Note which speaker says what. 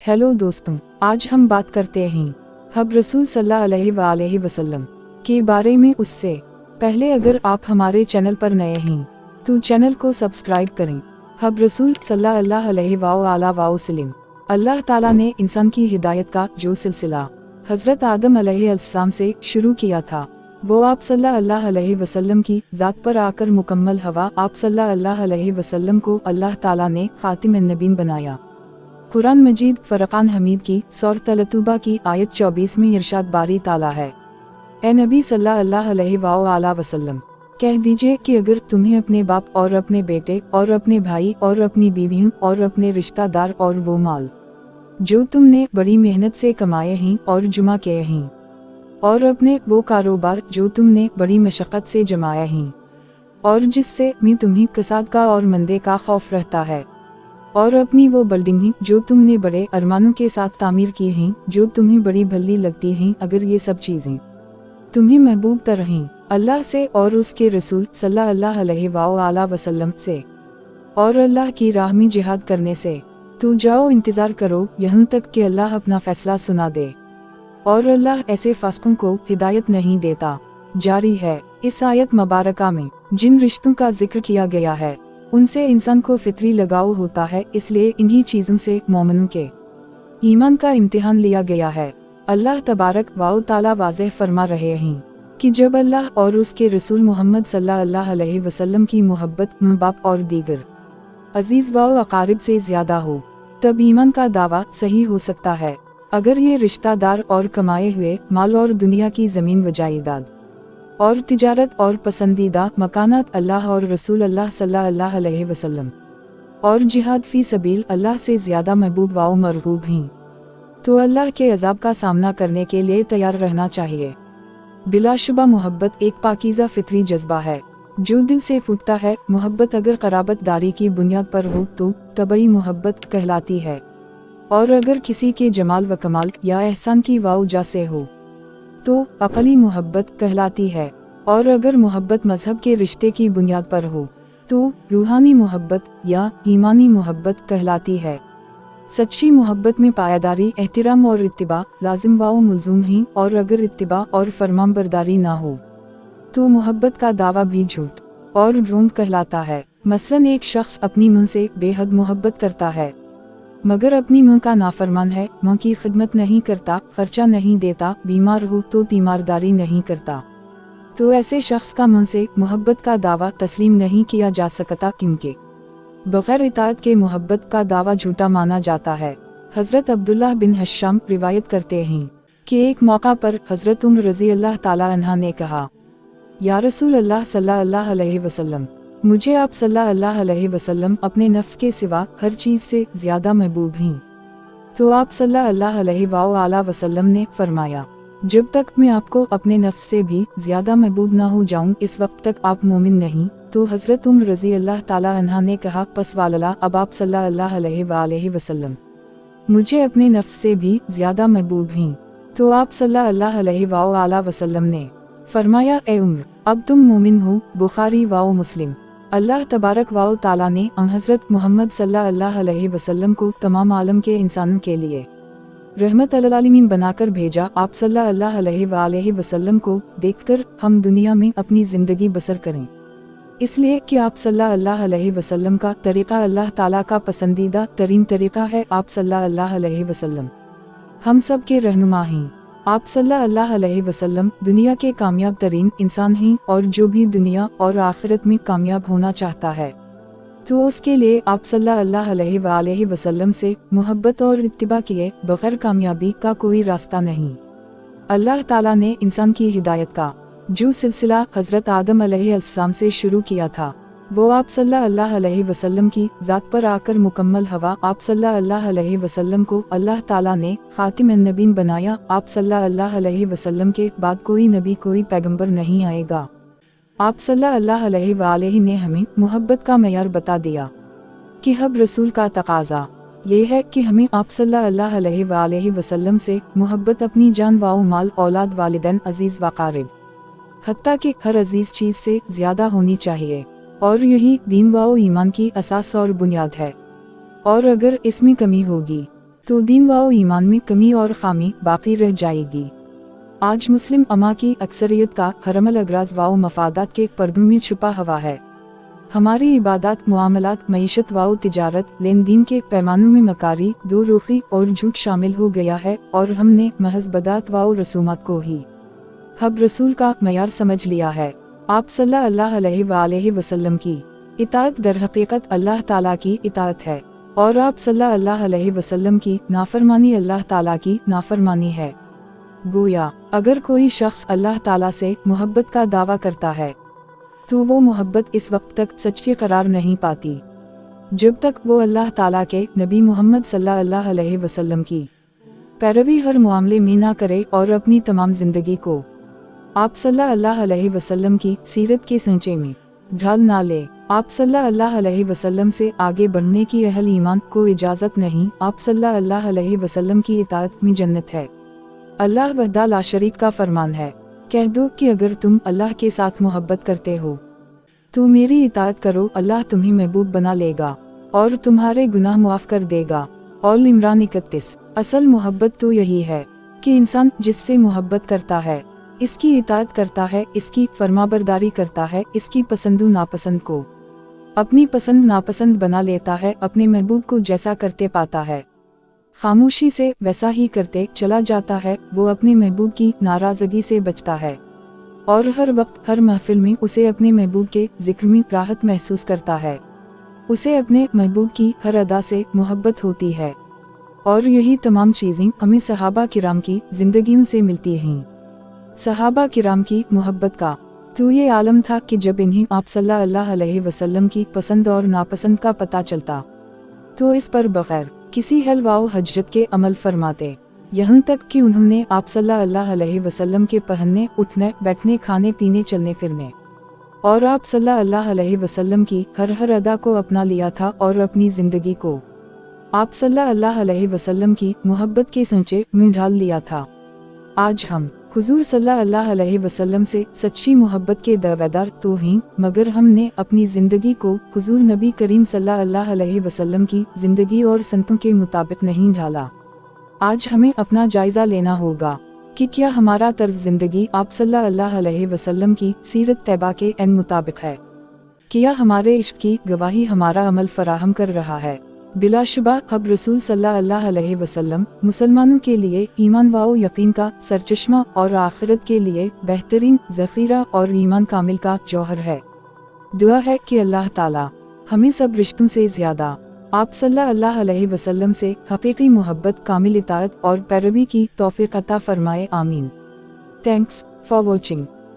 Speaker 1: Hello दोस्तों, आज हम बात करते हैं हब रसूल सल्लल्लाहु अलैहि वसल्लम के बारे में। उससे पहले अगर आप हमारे चैनल पर नए हैं तो चैनल को सब्सक्राइब करें। हब रसूल सल्लल्लाहु अलैहि वसल्लम, अल्लाह ताला ने इंसान की हिदायत का जो सिलसिला हज़रत आदम अलैहिस्सलाम से शुरू किया था, वो आप सल्लल्लाहु अलैहि वसल्लम की ज़ात पर आकर मुकम्मल हुआ। आप सल्लल्लाहु अलैहि वसल्लम को अल्लाह ताला ने खातिमुन नबीन बनाया। कुरान मजीद फरकान हमीद की सूरत अल-तौबा की आयत 24 में इरशाद बारी ताला है, ए नबी सल्लल्लाहु अलैहि वसल्लम, कह दीजिए कि अगर तुम्हें अपने बाप और अपने बेटे और अपने भाई और अपनी बीवियों और अपने रिश्तेदार और वो माल जो तुमने बड़ी मेहनत से कमाए हैं और जमा किए हैं और अपने वो कारोबार जो तुमने बड़ी मशक्क़त से जमाया हैं और जिससे मैं तुम्हें कसाद का और मंदे का खौफ रहता है, और अपनी वो बिल्डिंग जो तुमने बड़े अरमानों के साथ तामीर की हैं, जो तुम्हें बड़ी भली लगती हैं, अगर ये सब चीज़ें तुम्हें महबूब तर रहें अल्लाह से और उसके रसूल सल्लल्लाहु अलैहि वसल्लम से और अल्लाह की राह में जिहाद करने से, तो जाओ इंतज़ार करो यहाँ तक कि अल्लाह अपना फैसला सुना दे, और अल्लाह ऐसे फासिकों को हिदायत नहीं देता। जारी है इस आयत मुबारका में जिन रिश्तों का जिक्र किया गया है उनसे इंसान को फितरी लगाव होता है, इसलिए इन्हीं चीज़ों से मोमिनों के ईमान का इम्तिहान लिया गया है। अल्लाह तबारक व तआला वाज़ेह फरमा रहे हैं कि जब अल्लाह और उसके रसूल मोहम्मद सल्लल्लाहु अलैहि वसल्लम की मोहब्बत माँ बाप और दीगर अजीज़ व अकारिब से ज़्यादा हो, तब ईमान का दावा सही हो सकता है। अगर ये रिश्तेदार और कमाए हुए माल और दुनिया की ज़मीन व जायदाद और तिजारत और पसंदीदा मकानात अल्लाह और रसूल अल्लाह सल्लल्लाहु अलैहि वसल्लम और जिहाद फी सबील अल्लाह से ज़्यादा महबूब व मरगूब हैं, तो अल्लाह के अज़ाब का सामना करने के लिए तैयार रहना चाहिए। बिलाशुबा मोहब्बत एक पाकीज़ा फितरी जज्बा है जो दिल से फूटता है। मोहब्बत अगर क़राबत दारी की बुनियाद पर हो तो तबई मोहब्बत कहलाती है, और अगर किसी के जमाल व कमाल या एहसान की वजह से हो तो अक़ली मोहब्बत कहलाती है, और अगर मोहब्बत मजहब के रिश्ते की बुनियाद पर हो तो रूहानी मोहब्बत या ईमानी मोहब्बत कहलाती है। सच्ची मोहब्बत में पायादारी, एहतिराम और इत्तिबा लाजिम व मुलज़ूम हैं, और अगर इत्तिबा और फरमाबरदारी ना हो तो मोहब्बत का दावा भी झूठ और ढोंग कहलाता है। मसलन एक शख्स अपनी माँ से बेहद मोहब्बत करता है मगर अपनी माँ का नाफरमान है, माँ की खिदमत नहीं करता, खर्चा नहीं देता, बीमार हो तो तीमारदारी नहीं करता, तो ऐसे शख्स का माँ से मोहब्बत का दावा तस्लीम नहीं किया जा सकता, क्योंकि बगैर इताअत के मोहब्बत का दावा झूठा माना जाता है। हज़रत अब्दुल्लाह बिन हश्शाम रिवायत करते हैं कि एक मौका पर हज़रत उम्र रज़ी अल्लाह ताला अन्हा ने कहा, या रसूल अल्लाह सल्लल्लाहु अलैहि वसल्लम, मुझे आप सल्लल्लाहु अलैहि वसल्लम अपने नफ्स के सिवा हर चीज़ से ज़्यादा महबूब हैं। तो आप सल्लल्लाहु अलैहि वसल्लम ने फरमाया, जब तक मैं आपको अपने नफ्स से भी ज़्यादा महबूब ना हो जाऊं, इस वक्त तक आप मोमिन नहीं। तो हज़रत उम्र रज़ी अल्लाह ताला अन्हा ने कहा, पस वालला, अब आप सल्लल्लाहु अलैहि वसल्लम मुझे अपने नफ्स से भी ज़्यादा महबूब हैं। तो आप सल्लल्लाहु अलैहि वसल्लम ने फरमाया, ए उम्र, अब तुम मोमिन हो। बुखारी व मुस्लिम। अल्लाह तबारक व तआला ने हज़रत मोहम्मद सल्लल्लाहु अलैहि वसल्लम को तमाम आलम के इंसानों के लिए रहमत अल आलमीन बनाकर भेजा। आप सल्लल्लाहु अलैहि वसल्लम को देखकर हम दुनिया में अपनी ज़िंदगी बसर करें, इसलिए कि आप सल्लल्लाहु अलैहि वसल्लम का तरीक़ा अल्लाह ताला का पसंदीदा तरीन तरीक़ा है। आप सल्लल्लाहु अलैहि वसल्लम हम सब के रहनुमा हैं। आप सल्लल्लाहु अलैहि वसल्लम दुनिया के कामयाब तरीन इंसान हैं, और जो भी दुनिया और आखिरत में कामयाब होना चाहता है तो उसके लिए आप सल्लल्लाहु अलैहि वसल्लम से मोहब्बत और इत्तिबा किए बगैर कामयाबी का कोई रास्ता नहीं। अल्लाह ताला ने इंसान की हिदायत का जो सिलसिला हज़रत आदम अलैहिस्सलाम से शुरू किया था, वो आप सल्लल्लाहु अलैहि वसल्लम की ज़ात पर आकर मुकम्मल हुआ। आप सल्लल्लाहु अलैहि वसल्लम को अल्लाह ताला ने खातिमुन नबीन बनाया। आप सल्लल्लाहु अलैहि वसल्लम के बाद कोई नबी, कोई पैगंबर नहीं आएगा। आप सल्लल्लाहु अलैहि ने हमें मोहब्बत का मयार बता दिया कि हब रसूल का तकाज़ा ये है कि हमें आप सल्लल्लाहु अलैहि वसल्लम से मोहब्बत अपनी जान व माल, औलाद, वालिदैन, अजीज़ व क़ारिब, हत्ता कि हर अजीज़ चीज़ से ज़्यादा होनी चाहिए, और यही दीन व ईमान की असास और बुनियाद है। और अगर इसमें कमी होगी तो दीन व ईमान में कमी और खामी बाकी रह जाएगी। आज मुस्लिम अमा की अक्सरियत का हरमल अगराज व मफादात के पर्दों में छुपा हुआ है। हमारी इबादत, मुआमलात, मईशत व तिजारत, लेन देन के पैमानों में मकारी, दो रुखी और झूठ शामिल हो गया है और हमने महज बदात व रसूमात को ही हब रसूल का मयार समझ लिया है। आप सल्लल्लाहु अलैहि वसल्लम की इताअत दर हकीकत अल्लाह ताला की इताअत है और आप सल्लल्लाहु अलैहि वसल्लम की नाफरमानी अल्लाह ताला की नाफरमानी है। गोया अगर कोई शख्स अल्लाह ताला से मोहब्बत का दावा करता है तो वो मोहब्बत इस वक्त तक सच्ची करार नहीं पाती जब तक वो अल्लाह ताला के नबी मोहम्मद सल्लल्लाहु अलैहि वसल्लम की पैरवी हर मामले में ना करे और अपनी तमाम जिंदगी को आप सल्लल्लाहु अलैहि वसल्लम की सीरत के सांचे में ढाल ना ले। आप सल्लल्लाहु अलैहि वसल्लम से आगे बढ़ने की अहल ईमान को इजाज़त नहीं। आप सल्लल्लाहु अलैहि वसल्लम की इताअत में जन्नत है। अल्लाह वहदा ला शरीक का फरमान है, कह दो कि अगर तुम अल्लाह के साथ मोहब्बत करते हो तो मेरी इताअत करो, अल्लाह तुम्हें महबूब बना लेगा और तुम्हारे गुनाह मुआफ कर देगा। और इमरान 31। असल मोहब्बत तो यही है कि इंसान जिससे मोहब्बत करता है, इसकी इताअत करता है, इसकी फरमाबरदारी करता है, इसकी पसंदो नापसंद को अपनी पसंद नापसंद बना लेता है, अपने महबूब को जैसा करते पाता है, खामोशी से वैसा ही करते चला जाता है। वो अपने महबूब की नाराजगी से बचता है और हर वक्त हर महफिल में उसे अपने महबूब के जिक्र में राहत महसूस करता है। उसे अपने महबूब की हर अदा से मोहब्बत होती है और यही तमाम चीज़ें हमें सहाबा किराम की जिंदगियों से मिलती हैं। सहाबा किराम की मोहब्बत का तो ये आलम था कि जब इन्हें आप सल्लल्लाहु अलैहि वसल्लम की पसंद और नापसंद का पता चलता तो इस पर बगैर किसी हल व हजरत के अमल फरमाते, यहाँ तक कि उन्होंने आप सल्लल्लाहु अलैहि वसल्लम के पहनने, उठने, बैठने, खाने पीने, चलने फिरने और आप सल्लल्लाहु अलैहि वसल्लम की हर अदा को अपना लिया था और अपनी जिंदगी को आप सल्लल्लाहु अलैहि वसल्लम की मोहब्बत के सांचे में ढाल लिया था। आज हम हुजूर सल्लल्लाहु अलैहि वसल्लम से सच्ची मोहब्बत के दावेदार तो हैं, मगर हमने अपनी ज़िंदगी को हुजूर नबी करीम सल्लल्लाहु अलैहि वसल्लम की ज़िंदगी और संतों के मुताबिक नहीं ढाला। आज हमें अपना जायज़ा लेना होगा कि क्या हमारा तर्ज ज़िंदगी आप सल्लल्लाहु अलैहि वसल्लम की सीरत तैयबा के एन मुताबिक है। क्या हमारे इश्क की गवाही हमारा अमल फराहम कर रहा है। बिलाशुबा अब रसूल सल्लल्लाहु अलैहि वसल्लम मुसलमानों के लिए ईमान व यकीन का सरचश्मा और आखिरत के लिए बेहतरीन ज़ख़ीरा और ईमान कामिल का जौहर है। दुआ है कि अल्लाह ताला हमें सब रिश्तों से ज़्यादा आप सल्लल्लाहु अलैहि वसल्लम से हकीकी मोहब्बत, कामिल इताअत और पैरवी की तौफीक अता फरमाए। आमीन। Thanks for watching.